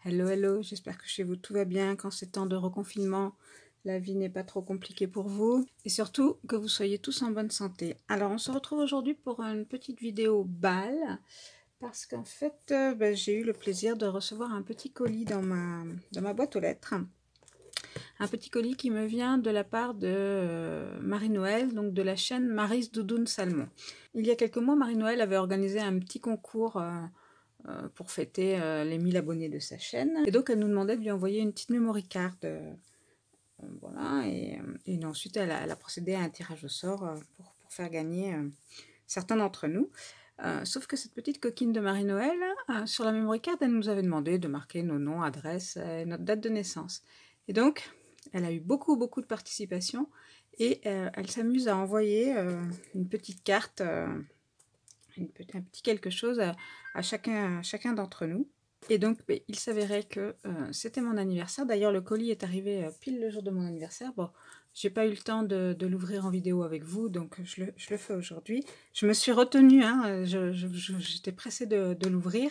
Hello, hello, j'espère que chez vous tout va bien, qu'en ces temps de reconfinement, la vie n'est pas trop compliquée pour vous et surtout que vous soyez tous en bonne santé. Alors on se retrouve aujourd'hui pour une petite vidéo bal parce qu'en fait j'ai eu le plaisir de recevoir un petit colis dans ma boîte aux lettres. Un petit colis qui me vient de la part de Marie-Noël, donc de la chaîne Mary's Doudoune Salmon. Il y a quelques mois, Marie-Noël avait organisé un petit concours pour fêter les 1000 abonnés de sa chaîne. Et donc elle nous demandait de lui envoyer une petite memory card. Voilà, et ensuite elle a procédé à un tirage au sort pour faire gagner certains d'entre nous. Sauf que cette petite coquine de Marie-Noël, sur la memory card, elle nous avait demandé de marquer nos noms, adresses et notre date de naissance. Et donc, elle a eu beaucoup de participation et elle s'amuse à envoyer une petite carte, un petit quelque chose à chacun d'entre nous. Et donc, il s'avérait que c'était mon anniversaire. D'ailleurs, le colis est arrivé pile le jour de mon anniversaire. Bon, j'ai pas eu le temps de l'ouvrir en vidéo avec vous, donc je le fais aujourd'hui. Je me suis retenue, hein, j'étais pressée de l'ouvrir.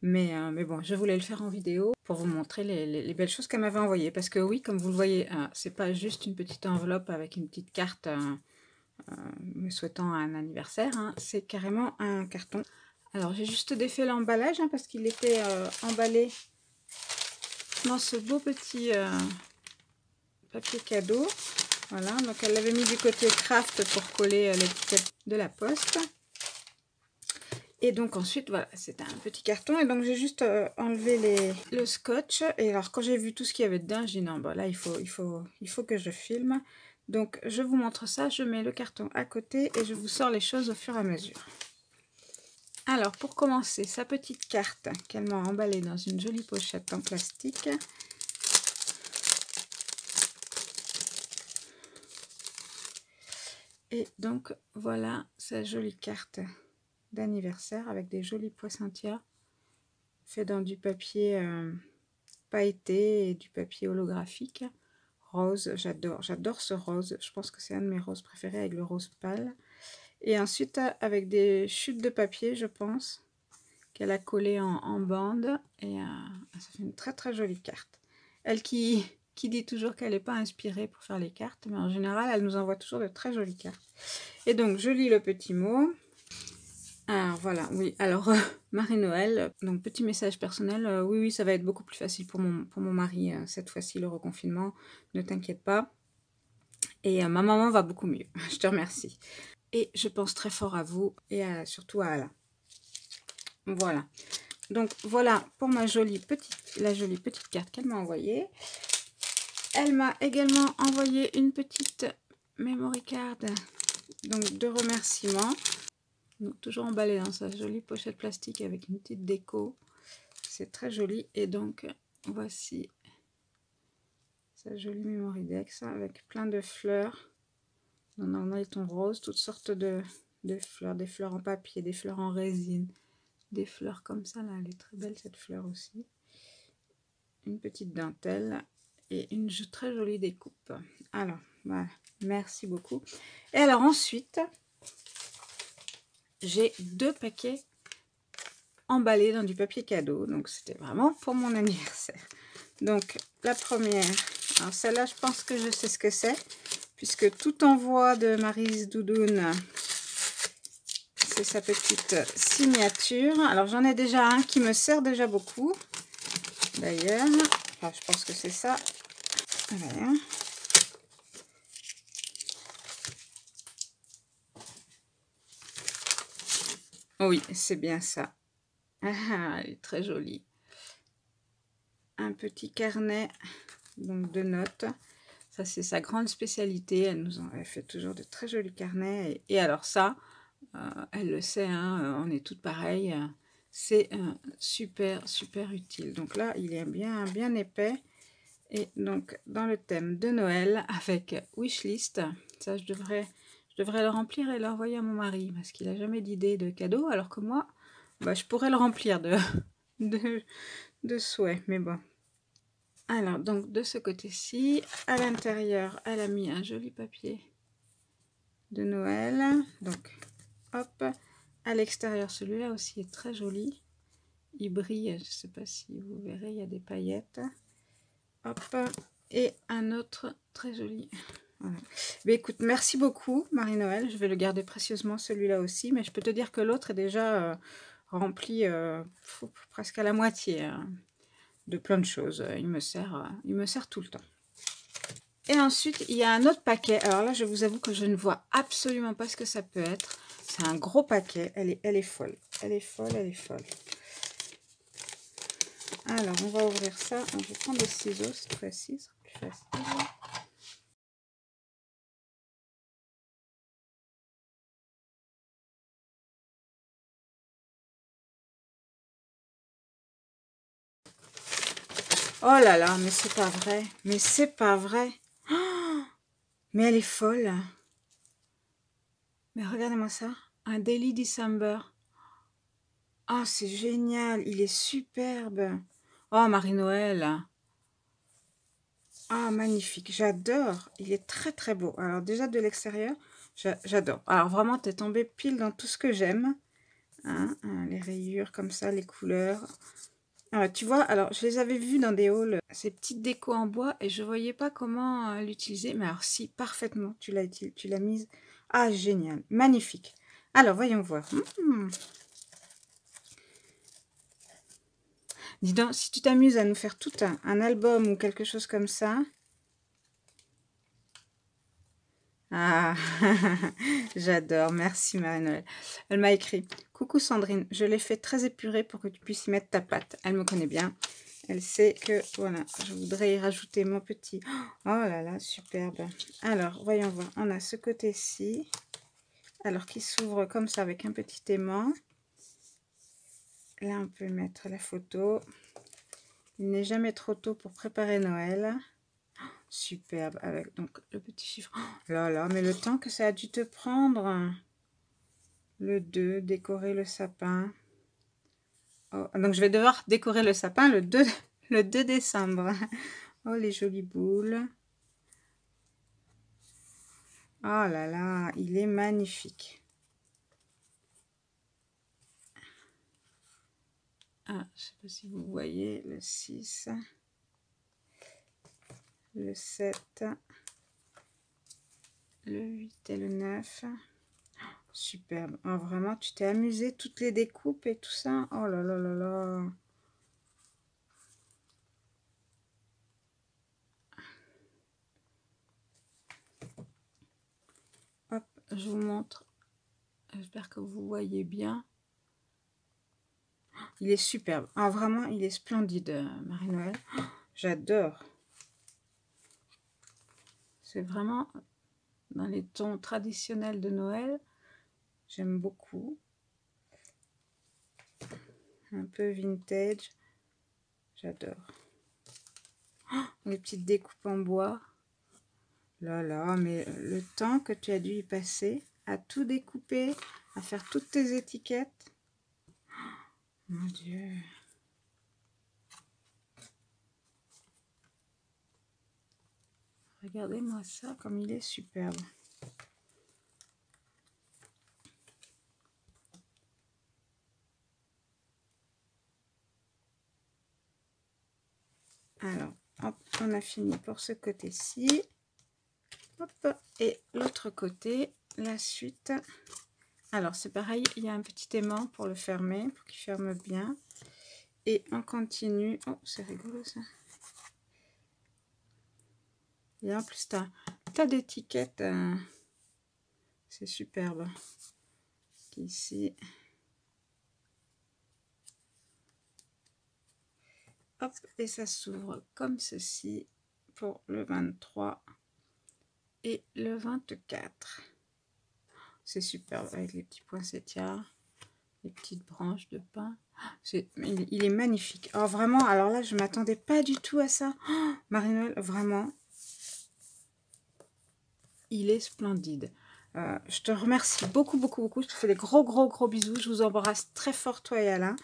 Mais bon, je voulais le faire en vidéo pour vous montrer les belles choses qu'elle m'avait envoyées. Parce que oui, comme vous le voyez, c'est pas juste une petite enveloppe avec une petite carte me souhaitant un anniversaire, hein, c'est carrément un carton. Alors j'ai juste défait l'emballage hein, parce qu'il était emballé dans ce beau petit papier cadeau. Voilà, donc elle l'avait mis du côté craft pour coller l'étiquette de la poste. Et donc ensuite, voilà, c'est un petit carton. Et donc j'ai juste enlevé le scotch. Et alors quand j'ai vu tout ce qu'il y avait dedans, j'ai dit non, bon là il faut que je filme. Donc je vous montre ça, je mets le carton à côté et je vous sors les choses au fur et à mesure. Alors pour commencer, sa petite carte qu'elle m'a emballée dans une jolie pochette en plastique. Et donc voilà sa jolie carte d'anniversaire avec des jolis poinsettias fait dans du papier pailleté et du papier holographique rose. J'adore ce rose, je pense que c'est un de mes roses préférés avec le rose pâle. Et ensuite avec des chutes de papier, je pense, qu'elle a collé en bande et ça fait une très jolie carte. Elle qui dit toujours qu'elle n'est pas inspirée pour faire les cartes, mais en général elle nous envoie toujours de très jolies cartes. Et donc je lis le petit mot. Alors voilà, oui, alors Marie-Noël, donc petit message personnel, oui ça va être beaucoup plus facile pour mon mari cette fois-ci le reconfinement, ne t'inquiète pas. Et ma maman va beaucoup mieux, je te remercie. Et je pense très fort à vous et surtout à Alain. Voilà. Donc voilà pour la jolie petite carte qu'elle m'a envoyée. Elle m'a également envoyé une petite memory card donc de remerciements. Donc, toujours emballée dans sa jolie pochette plastique avec une petite déco. C'est très joli. Et donc voici sa jolie memory dex avec plein de fleurs. On en a les tons roses, toutes sortes de fleurs, des fleurs en papier, des fleurs en résine. Des fleurs comme ça, là, elle est très belle cette fleur aussi. Une petite dentelle et une très jolie découpe. Alors, voilà, merci beaucoup. Et alors ensuite, j'ai 2 paquets emballés dans du papier cadeau. Donc, c'était vraiment pour mon anniversaire. Donc, la première, alors celle-là, je pense que je sais ce que c'est, puisque tout envoi de Mary's Doudoune, c'est sa petite signature. Alors j'en ai déjà un qui me sert déjà beaucoup d'ailleurs. Enfin, je pense que c'est ça. Voilà. Oui, c'est bien ça. Ah, elle est très jolie. Un petit carnet donc de notes. Ça c'est sa grande spécialité. Elle fait toujours de très jolis carnets. Et alors ça, elle le sait, hein, on est toutes pareilles. C'est super utile. Donc là, il est bien épais. Et donc, dans le thème de Noël, avec wishlist, ça, je devrais le remplir et l'envoyer à mon mari, parce qu'il n'a jamais d'idée de cadeau, alors que moi, bah, je pourrais le remplir de souhaits, mais bon. Alors, donc, de ce côté-ci, à l'intérieur, elle a mis un joli papier de Noël. Donc, hop, à l'extérieur, celui-là aussi est très joli. il brille, je ne sais pas si vous verrez, il y a des paillettes. Hop, et un autre très joli. Voilà. Mais écoute, merci beaucoup Marie-Noël, je vais le garder précieusement celui-là aussi, mais je peux te dire que l'autre est déjà rempli presque à la moitié de plein de choses. Il me sert tout le temps. Et ensuite, il y a un autre paquet. Alors là, je vous avoue que je ne vois absolument pas ce que ça peut être. C'est un gros paquet. Elle est folle. Elle est folle, elle est folle. Alors, on va ouvrir ça. Je vais prendre des ciseaux cette fois-ci. Ce sera plus facile. Oh là là, mais c'est pas vrai. Mais c'est pas vrai. Oh, mais elle est folle. Mais regardez-moi ça. Un Daily December. Oh, c'est génial. Il est superbe. Oh, Marie-Noël. Ah, magnifique. J'adore. Il est très, très beau. Alors, déjà, de l'extérieur, j'adore. Alors, vraiment, tu es tombé pile dans tout ce que j'aime. Hein, les rayures comme ça, les couleurs. Tu vois, alors je les avais vus dans des hauls, ces petites décos en bois, et je voyais pas comment l'utiliser. Mais alors si, parfaitement, tu l'as mise. Ah, génial, magnifique. Alors, voyons voir. Dis donc, si tu t'amuses à nous faire tout un album ou quelque chose comme ça. Ah, j'adore, merci Marie-Noël. Elle m'a écrit: coucou Sandrine, je l'ai fait très épuré pour que tu puisses y mettre ta pâte. Elle me connaît bien. Elle sait que, voilà, je voudrais y rajouter mon petit... Oh là là, superbe. Alors, voyons voir. On a ce côté-ci. Alors, qui s'ouvre comme ça avec un petit aimant. Là, on peut mettre la photo. Il n'est jamais trop tôt pour préparer Noël. Superbe. Avec donc le petit chiffre. Oh là là, mais le temps que ça a dû te prendre. Le 2, décorer le sapin. Oh, donc, je vais devoir décorer le sapin le 2 décembre. Oh, les jolies boules. Oh là là, il est magnifique. Ah, je ne sais pas si vous voyez le 6, le 7, le 8 et le 9. Superbe. Oh, vraiment, tu t'es amusé, toutes les découpes et tout ça. Oh là là là là. Hop, je vous montre. J'espère que vous voyez bien. Il est superbe. Ah, vraiment, il est splendide, Marie-Noël. J'adore. C'est vraiment dans les tons traditionnels de Noël. J'aime beaucoup. Un peu vintage. J'adore. Oh, les petites découpes en bois. Là là, mais le temps que tu as dû y passer à tout découper, à faire toutes tes étiquettes. Mon Dieu. Regardez-moi ça, comme il est superbe. Alors, hop, on a fini pour ce côté-ci. Hop, et l'autre côté, la suite. Alors, c'est pareil, il y a un petit aimant pour le fermer, pour qu'il ferme bien. Et on continue. Oh, c'est rigolo ça. Et en plus, tu as d'étiquettes. C'est superbe. Ici. Hop, et ça s'ouvre comme ceci pour le 23 et le 24. C'est superbe avec les petits poinsettias, les petites branches de pin. Il est magnifique. Oh, vraiment, alors là, je ne m'attendais pas du tout à ça. Oh, Marie-Noël, vraiment, il est splendide. Je te remercie beaucoup, beaucoup, beaucoup. Je te fais des gros, gros, gros bisous. Je vous embrasse très fort, toi et Alain.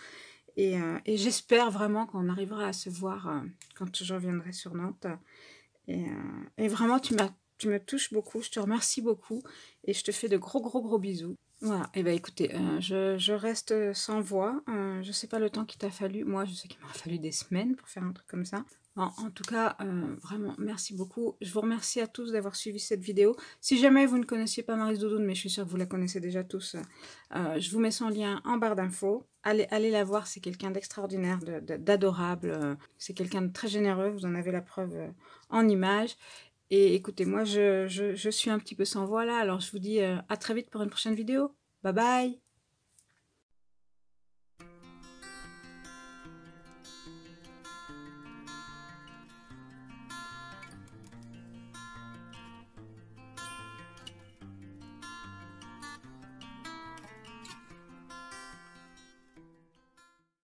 Et j'espère vraiment qu'on arrivera à se voir quand je reviendrai sur Nantes. Et vraiment, tu me touches beaucoup. Je te remercie beaucoup. Et je te fais de gros, gros, gros bisous. Voilà, et ben écoutez, je reste sans voix, je sais pas le temps qu'il t'a fallu. Moi, je sais qu'il m'a fallu des semaines pour faire un truc comme ça. En tout cas, vraiment merci beaucoup. Je vous remercie à tous d'avoir suivi cette vidéo. Si jamais vous ne connaissiez pas Maryse Doudoune, mais je suis sûre que vous la connaissez déjà tous, je vous mets son lien en barre d'infos. Allez la voir, c'est quelqu'un d'extraordinaire, d'adorable, c'est quelqu'un de très généreux, vous en avez la preuve, en images. Et écoutez, moi je suis un petit peu sans voix là, alors je vous dis, à très vite pour une prochaine vidéo. Bye bye!